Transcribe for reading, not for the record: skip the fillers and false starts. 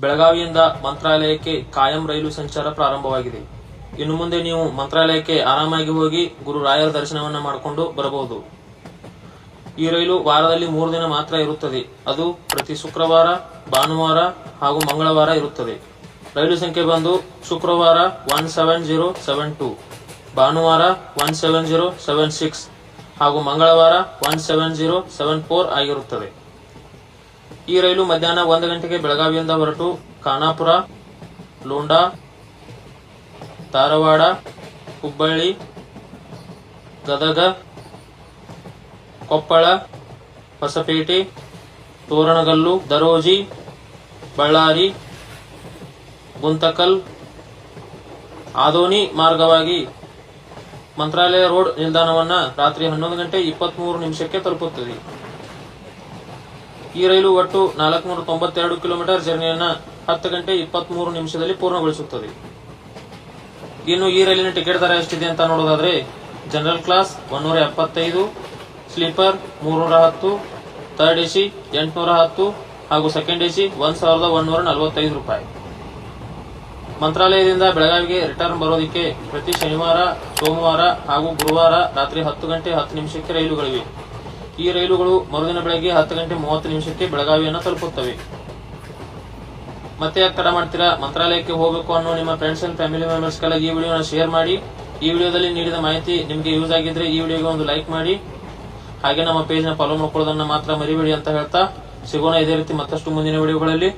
ಬೆಳಗಾವಿಯಿಂದ ಮಂತ್ರಾಲಯಕ್ಕೆ ಕಾಯಂ ರೈಲು ಸಂಚಾರ ಪ್ರಾರಂಭವಾಗಿದೆ. ಇನ್ನು ಮುಂದೆ ನೀವು ಮಂತ್ರಾಲಯಕ್ಕೆ ಆರಾಮಾಗಿ ಹೋಗಿ ಗುರು ರಾಯರ ದರ್ಶನವನ್ನ ಮಾಡಿಕೊಂಡು ಬರಬಹುದು. ಈ ರೈಲು ವಾರದಲ್ಲಿ 3 ದಿನ ಮಾತ್ರ ಇರುತ್ತದೆ. ಅದು ಪ್ರತಿ ಶುಕ್ರವಾರ, ಭಾನುವಾರ ಹಾಗೂ ಮಂಗಳವಾರ ಇರುತ್ತದೆ. ರೈಲು ಸಂಖ್ಯೆ ಬಂದು ಶುಕ್ರವಾರ 17072, ಭಾನುವಾರ 17076 ಹಾಗೂ ಮಂಗಳವಾರ 17074 ಆಗಿರುತ್ತದೆ. ಈ ರೈಲು ಮಧ್ಯಾಹ್ನ 1 ಗಂಟೆಗೆ ಬೆಳಗಾವಿಯಿಂದ ಹೊರಟು ಖಾನಾಪುರ, ಲೋಂಡಾ, ಧಾರವಾಡ, ಹುಬ್ಬಳ್ಳಿ, ಗದಗ, ಕೊಪ್ಪಳ, ಹೊಸಪೇಟೆ, ತೋರಣಗಲ್ಲು, ದರೋಜಿ, ಬಳ್ಳಾರಿ, ಗುಂತಕಲ್, ಆದೋನಿ ಮಾರ್ಗವಾಗಿ ಮಂತ್ರಾಲಯ ರೋಡ್ ನಿಲ್ದಾಣವನ್ನ ರಾತ್ರಿ 11 ಗಂಟೆ 23 ನಿಮಿಷಕ್ಕೆ ತಲುಪುತ್ತದೆ. ಈ ರೈಲು ಒಟ್ಟು 492 ಕಿಲೋಮೀಟರ್ ಜರ್ನಿಯನ್ನ 10 ಗಂಟೆ 23 ನಿಮಿಷದಲ್ಲಿ ಪೂರ್ಣಗೊಳಿಸುತ್ತದೆ. ಇನ್ನು ಈ ರೈಲಿನ ಟಿಕೆಟ್ ದರ ಎಷ್ಟಿದೆ ಅಂತ ನೋಡೋದಾದ್ರೆ, general class 175, sleeper 310, third AC 810 ಹಾಗೂ ಸೆಕೆಂಡ್ ಎಸಿ 1145 ರೂಪಾಯಿ. ಮಂತ್ರಾಲಯದಿಂದ ಬೆಳಗಾವಿಗೆ ರಿಟರ್ನ್ ಬರೋದಕ್ಕೆ ಪ್ರತಿ ಶನಿವಾರ, ಸೋಮವಾರ ಹಾಗೂ ಗುರುವಾರ ರಾತ್ರಿ 10 ಗಂಟೆ 10 ನಿಮಿಷಕ್ಕೆ ರೈಲುಗಳಿವೆ. ಈ ರೈಲುಗಳು ಮರುದಿನ ಬೆಳಗ್ಗೆ 10 ಗಂಟೆ 30 ನಿಮಿಷಕ್ಕೆ ಬೆಳಗಾವಿಯನ್ನು ತಲುಪುತ್ತವೆ. ಮತ್ತೆ ಯಾಕೆ ತಡ ಮಾಡ್ತೀರಾ? ಮಂತ್ರಾಲಯಕ್ಕೆ ಹೋಗಬೇಕು ಅನ್ನೋ ನಿಮ್ಮ ಫ್ರೆಂಡ್ಸ್ ಅಂಡ್ ಫ್ಯಾಮಿಲಿ ಮೆಂಬರ್ಸ್ಗೆಲ್ಲ ಈ ವಿಡಿಯೋನ ಶೇರ್ ಮಾಡಿ. ಈ ವಿಡಿಯೋದಲ್ಲಿ ನೀಡಿದ ಮಾಹಿತಿ ನಿಮಗೆ ಯೂಸ್ ಆಗಿದ್ರೆ ಈ ವಿಡಿಯೋಗೆ ಒಂದು ಲೈಕ್ ಮಾಡಿ. ಹಾಗೆ ನಮ್ಮ ಪೇಜ್ ನ ಫಾಲೋ ಮಾಡ್ಕೊಳ್ಳೋದನ್ನ ಮಾತ್ರ ಮರಿಬೇಡಿ ಅಂತ ಹೇಳ್ತಾ ಸಿಗೋಣ ಇದೇ ರೀತಿ ಮತ್ತಷ್ಟು ಮುಂದಿನ ವಿಡಿಯೋಗಳಲ್ಲಿ.